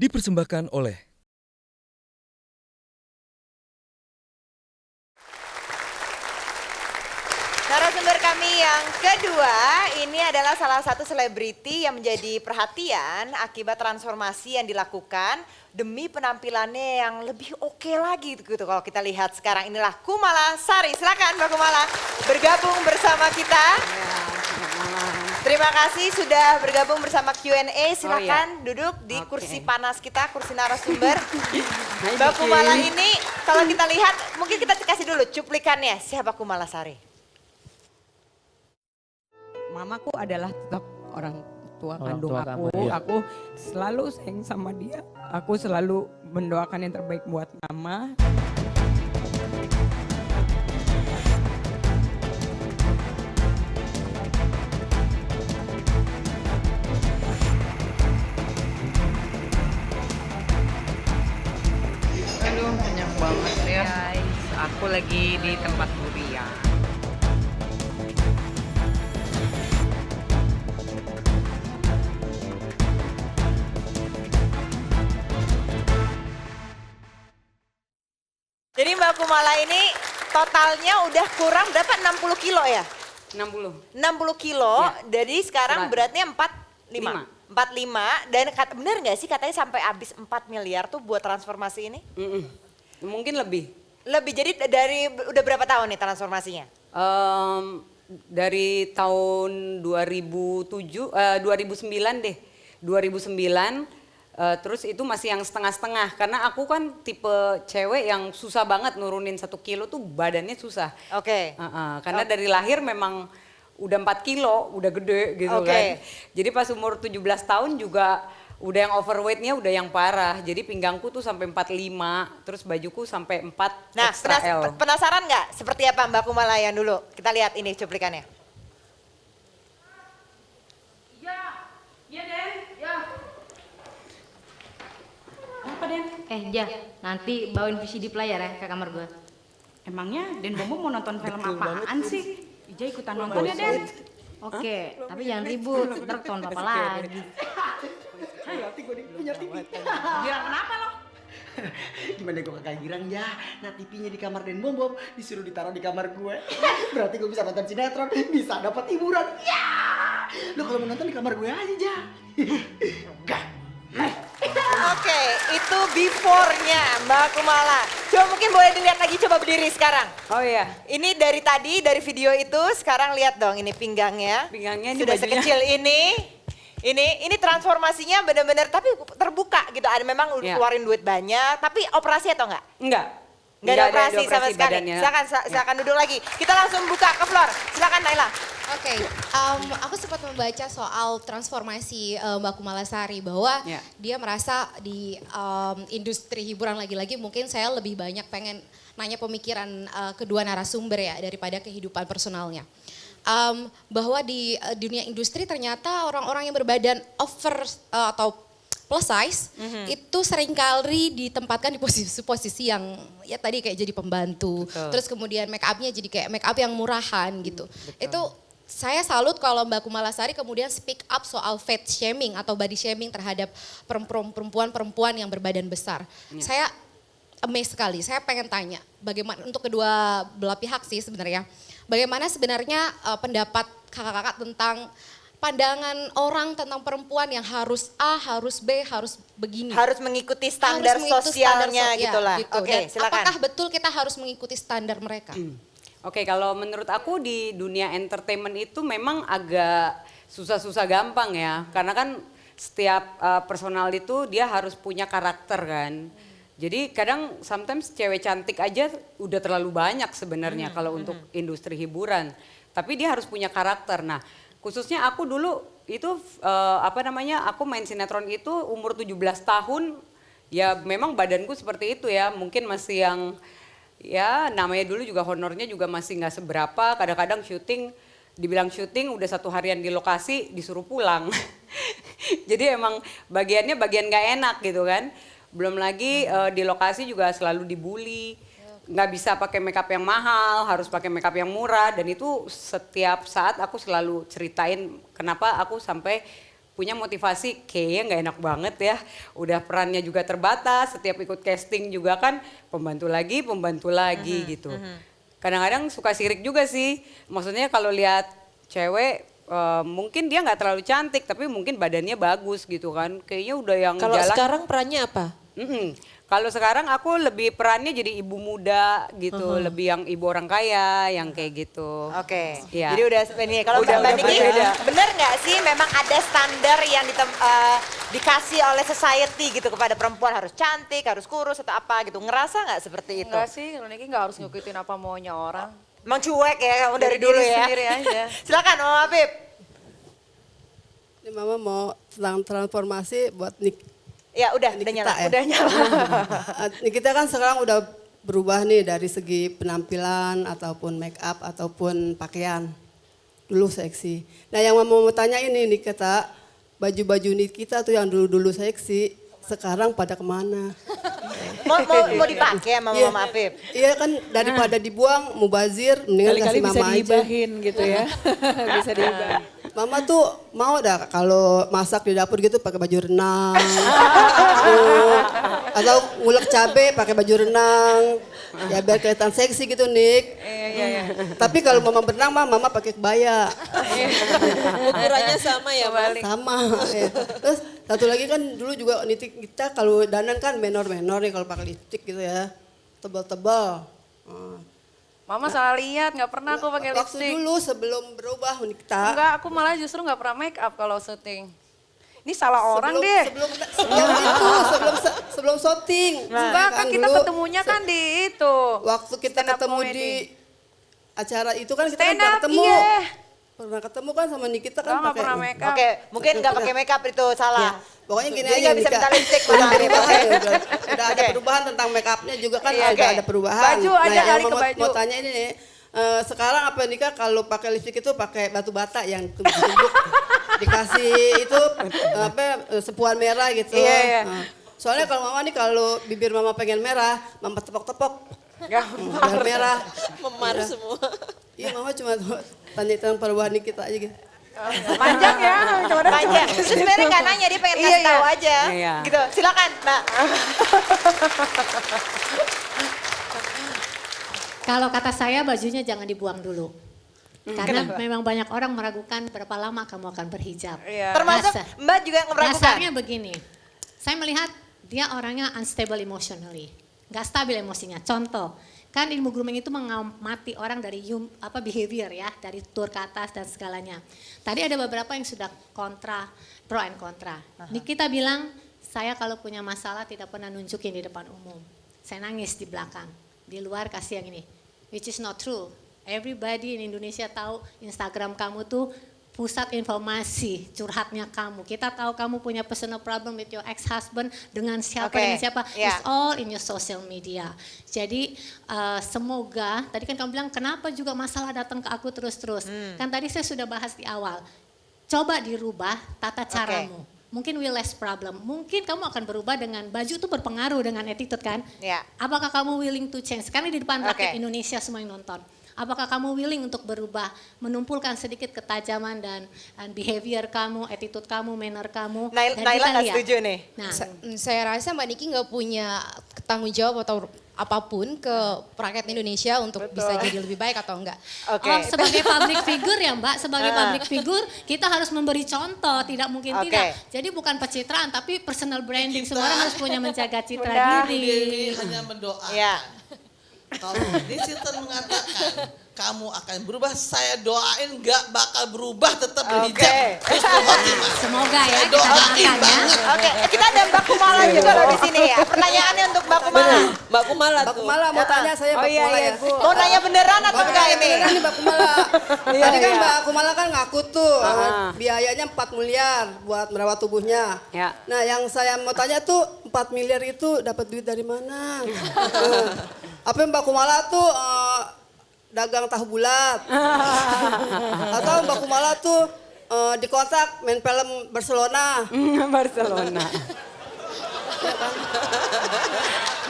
dipersembahkan oleh narasumber kami yang kedua, ini adalah salah satu selebriti yang menjadi perhatian akibat transformasi yang dilakukan demi penampilannya yang lebih oke lagi gitu kalau kita lihat sekarang. Inilah Kumala Sari, silakan Mbak Kumala bergabung bersama kita. Terima kasih sudah bergabung bersama Q&A, silakan duduk di kursi panas kita, kursi narasumber. Mbak Kumala ini kalau kita lihat, mungkin kita kasih dulu cuplikannya, siapa Kumala Sari? Mamaku adalah tetap orang tua Orang kandung tua aku. kamu, iya. Aku selalu sayang sama dia. Aku selalu mendoakan yang terbaik buat mama. Aduh, kenyang banget ya. Aku lagi di tempat Buria. Jadi Mbak Kumala ini totalnya udah kurang berapa? 60 kilo ya? 60. 60 kilo, jadi sekarang beratnya 45. 45 dan bener gak sih katanya sampai habis 4 miliar tuh buat transformasi ini? Mungkin lebih. Lebih, jadi dari udah berapa tahun nih transformasinya? Dari tahun 2009 deh. 2009 terus itu masih yang setengah-setengah karena aku kan tipe cewek yang susah banget nurunin 1 kilo tuh badannya susah. Oke. Karena dari lahir memang udah 4 kilo, udah gede gitu kan. Jadi pas umur 17 tahun juga udah yang overweightnya udah yang parah. Jadi pinggangku tuh sampai 45, terus bajuku sampai 4 Nah XL. penasaran nggak seperti apa Mbak Kumala yang dulu? Kita lihat ini cuplikannya. Apa Den? Ja, nanti bawain VCD player ya ke kamar gue. Emangnya Den Bobo mau nonton film apaan sih? Ija ikutan nonton ya Den? Oke, tapi jangan ribut, ntar ketahuan papa lagi. Nanti gue punya TV. Bilang kenapa lo? Gimana gue kakak girang ya? Nah TV-nya di kamar Den Bom disuruh ditaruh di kamar gue. Berarti gue bisa nonton sinetron, bisa dapat hiburan. Ya! Lo kalau mau nonton di kamar gue aja. Oke, itu before-nya Mbak Kumala. Coba mungkin boleh dilihat lagi, coba berdiri sekarang. Oh iya. Ini dari tadi, dari video itu, sekarang lihat dong ini pinggangnya. Pinggangnya ini sudah bajunya. sekecil ini. Ini transformasinya benar-benar tapi terbuka gitu. Ada memang Iya. keluarin duit banyak, tapi operasi atau enggak? Enggak. Enggak ada operasi sama sekali. badannya. Silakan duduk lagi. Kita langsung buka ke floor. Silakan Naila. Oke, aku sempat membaca soal transformasi Mbak Kumala Sari bahwa dia merasa di industri hiburan lagi-lagi mungkin saya lebih banyak pengen nanya pemikiran kedua narasumber ya daripada kehidupan personalnya. Bahwa di dunia industri ternyata orang-orang yang berbadan over atau plus size itu seringkali ditempatkan di posisi-posisi yang ya tadi kayak jadi pembantu. Betul. Terus kemudian make upnya jadi kayak make up yang murahan gitu. Itu saya salut kalau Mbak Kumala Sari kemudian speak up soal fat shaming atau body shaming terhadap perempuan-perempuan yang berbadan besar. Saya amazed sekali, saya pengen tanya bagaimana untuk kedua belah pihak sih sebenarnya. Bagaimana sebenarnya pendapat kakak-kakak tentang pandangan orang tentang perempuan yang harus A, harus B, harus begini. Harus mengikuti standar sosialnya gitulah. Gitu. Oke, silakan. Apakah betul kita harus mengikuti standar mereka? Oke, kalau menurut aku di dunia entertainment itu memang agak susah-susah gampang ya. Karena kan setiap personal itu dia harus punya karakter kan. Jadi kadang sometimes cewek cantik aja udah terlalu banyak sebenarnya kalau untuk industri hiburan. Tapi dia harus punya karakter. Nah, khususnya aku dulu itu aku main sinetron itu umur 17 tahun. Ya memang badanku seperti itu ya, mungkin masih yang ya namanya dulu juga honornya juga masih nggak seberapa. Kadang-kadang dibilang syuting udah 1 harian di lokasi disuruh pulang. Jadi emang bagiannya bagian nggak enak gitu kan. Belum lagi di lokasi juga selalu dibully. Nggak bisa pakai makeup yang mahal, harus pakai makeup yang murah. Dan itu setiap saat aku selalu ceritain kenapa aku sampai punya motivasi kayaknya nggak enak banget ya. Udah perannya juga terbatas, setiap ikut casting juga kan pembantu lagi gitu. Kadang-kadang suka sirik juga sih. Maksudnya kalau lihat cewek mungkin dia nggak terlalu cantik tapi mungkin badannya bagus gitu kan. Kayaknya udah yang Kalau jalan. sekarang perannya apa? Kalau sekarang aku lebih perannya jadi ibu muda gitu, lebih yang ibu orang kaya, yang kayak gitu. Oke, Iya. jadi udah ini kalau Udah Mbak Niki berbeda. bener nggak sih memang ada standar yang dikasih oleh society gitu kepada perempuan harus cantik, harus kurus atau apa gitu, ngerasa nggak seperti itu? Enggak sih, kalau Niki nggak harus ngikutin apa maunya orang. Emang cuek ya kamu dari Jadi dulu diri ya? sendiri aja. Silakan Om Habib. Ini Mama mau tentang transformasi buat Ya udah nyala. ya. Udah nyala. Kita kan sekarang udah berubah nih dari segi penampilan ataupun make up ataupun pakaian. Dulu seksi. Nah yang mau tanya ini nih kata baju-baju kita tuh yang dulu-dulu seksi sekarang pada kemana? mau dipakai sama Iya. Mama Habib? Iya kan daripada dibuang mubazir mendingan Kali-kali kasih bisa Mama aja. diibahin gitu ya. Bisa diibahin. Mama tuh mau dah kalau masak di dapur gitu pakai baju renang. Atau ngulek cabe pakai baju renang. Ya biar kelihatan seksi gitu Nik. Tapi kalau Mama berenang Mama pakai kebaya. Ukurannya sama ya, Bang? Sama. Ya. Terus satu lagi kan dulu juga kita kalau dandan kan menor-menor nih kalau pakai lipstik gitu ya. Tebal-tebal. Mama salah lihat, nggak pernah aku pakai Waktu lipstick. dulu sebelum berubah Nikita. Enggak, aku malah justru nggak pernah make up kalau syuting. Ini salah orang deh. Sebelum syuting. Enggak, kan kita dulu ketemunya kan di itu. waktu kita stand up ketemu comedy. di acara itu kan kita Stand kan pernah up, ketemu. iya. Pernah ketemu kan sama Nikita kan Enggak pernah make up. Oke, mungkin nggak pakai makeup itu salah. Pokoknya gini Jadi aja nggak bisa Nika. minta lipstick Udah Mama Habib, perubahan, oke? udah ada Oke. perubahan tentang make upnya juga kan Iya, udah oke. ada perubahan. Baju aja yang kali ke mau, baju. mau tanya ini nih, sekarang apa Nika kalau pakai lipstick itu pakai batu bata yang tumbuk-tumbuk dikasih itu sepuan merah gitu. Iya, iya. Soalnya kalau Mama nih kalau bibir Mama pengen merah, Mama tepok-tepok. Biar merah. Memar semua. Iya Mama cuma tanya tentang perubahan Nikita aja gitu. Panjang ya, Panjang. Terus sebenarnya nggak nanya, dia pengen kasih tahu aja. Iya. Gitu, silakan Mbak. Kalau kata saya bajunya jangan dibuang dulu. Karena memang banyak orang meragukan berapa lama kamu akan berhijab. Termasuk Dasar- Mbak juga yang meragukan. Dasarnya begini, saya melihat dia orangnya unstable emotionally, nggak stabil emosinya. Contoh, kan ilmu grooming itu mengamati orang dari behavior ya, dari tur ke atas dan segalanya. Tadi ada beberapa yang sudah kontra, pro and kontra. Kita bilang, saya kalau punya masalah tidak pernah nunjukin di depan umum. Saya nangis di belakang, di luar kasih yang ini, which is not true. Everybody in Indonesia tahu Instagram kamu tuh pusat informasi curhatnya kamu. Kita tahu kamu punya personal problem with your ex-husband dengan siapa, Oke, dengan siapa. ya. It's all in your social media. Jadi semoga, tadi kan kamu bilang kenapa juga masalah datang ke aku terus-terus. Kan tadi saya sudah bahas di awal. Coba dirubah tata caramu. Mungkin will less problem. Mungkin kamu akan berubah dengan baju itu berpengaruh dengan attitude kan. Ya. Apakah kamu willing to change? Karena di depan Oke. rakyat Indonesia semua yang nonton. Apakah kamu willing untuk berubah, menumpulkan sedikit ketajaman dan behavior kamu, attitude kamu, manner kamu. dan Naila kita nggak lihat. setuju nih. Nah, Saya rasa Mbak Niki nggak punya tanggung jawab atau apapun ke rakyat Indonesia untuk bisa jadi lebih baik atau enggak. Oke. sebagai public figure ya Mbak, sebagai public figure kita harus memberi contoh, tidak mungkin Oke. tidak. Jadi bukan pencitraan tapi personal branding, semua orang harus punya menjaga citra diri. Hanya mendoakan. Ya. Kalau Sinten mengatakan kamu akan berubah, saya doain nggak bakal berubah, tetap berhijab. Husnul khotimah. Semoga ya Saya kita doain doakan ya. banget. Oke, kita ada Mbak Kumala juga loh di sini ya. Pertanyaannya untuk Mbak Kumala. Mbak Kumala Mbak tuh. Kumala mau tanya saya Mbak Kumala ya. Mau nanya beneran atau enggak ini? Beneran nih Mbak Kumala. Tadi kan Mbak Kumala kan ngaku tuh biayanya 4 miliar buat merawat tubuhnya. Ya. Nah yang saya mau tanya tuh 4 miliar itu dapat duit dari mana? Apa Mbak Kumala tuh dagang tahu bulat? Atau Mbak Kumala tuh dikontrak main film Barcelona? Barcelona.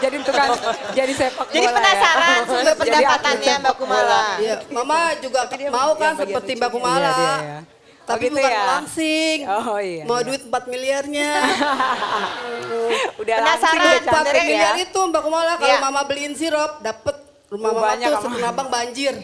Jadi tukang, jadi sepak bola Jadi penasaran sumber pendapatannya Mbak Kumala. Iya, Mama juga mau kan seperti Mbak Kumala. Tapi gitu bukan ya? langsing. Oh iya. Mau duit 4 miliarnya. Udah Penasaran, langsing udah 4 cantik miliar ya. itu Mbak Kumala kalau Iya. mama beliin sirup dapet rumah Oh, mama banyak, tuh Mama. Sepenabang banjir.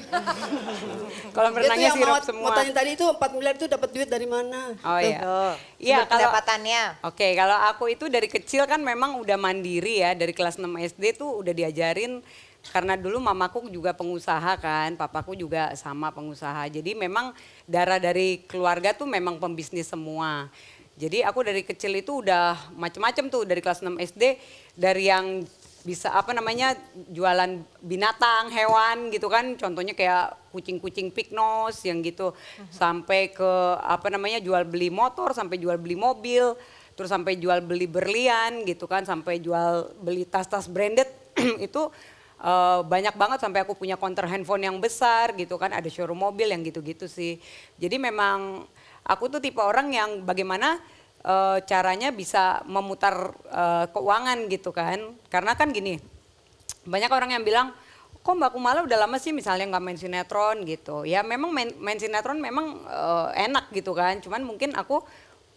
Kalau Itu berenangnya yang sirup mau semua. tanya tadi itu 4 miliar itu dapat duit dari mana? Oh iya. Tuh, Iya, sumber pendapatannya. Oke, kalau aku itu dari kecil kan memang udah mandiri ya, dari kelas 6 SD tuh udah diajarin karena dulu mamaku juga pengusaha kan, papaku juga sama pengusaha. Jadi memang darah dari keluarga tuh memang pembisnis semua. Jadi aku dari kecil itu udah macem-macem tuh dari kelas 6 SD, dari yang bisa apa namanya jualan binatang, hewan gitu kan, contohnya kayak kucing-kucing pignos yang gitu, sampai ke apa namanya jual beli motor, sampai jual beli mobil, terus sampai jual beli berlian gitu kan, sampai jual beli tas-tas branded itu banyak banget, sampai aku punya counter handphone yang besar gitu kan, ada showroom mobil yang gitu-gitu sih. Jadi memang aku tuh tipe orang yang bagaimana caranya bisa memutar keuangan gitu kan. Karena kan gini, banyak orang yang bilang, kok Mbak Kumala udah lama sih misalnya nggak main sinetron gitu. Ya memang main sinetron memang enak gitu kan. Cuman mungkin aku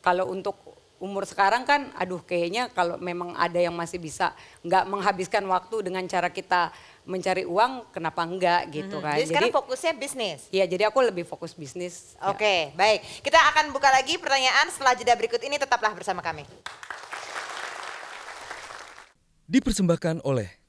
kalau untuk umur sekarang kan, aduh kayaknya kalau memang ada yang masih bisa nggak menghabiskan waktu dengan cara kita mencari uang, kenapa enggak gitu kan. Jadi sekarang fokusnya bisnis. Iya, jadi aku lebih fokus bisnis. Oke, baik. Kita akan buka lagi pertanyaan setelah jeda berikut ini, tetaplah bersama kami. Dipersembahkan oleh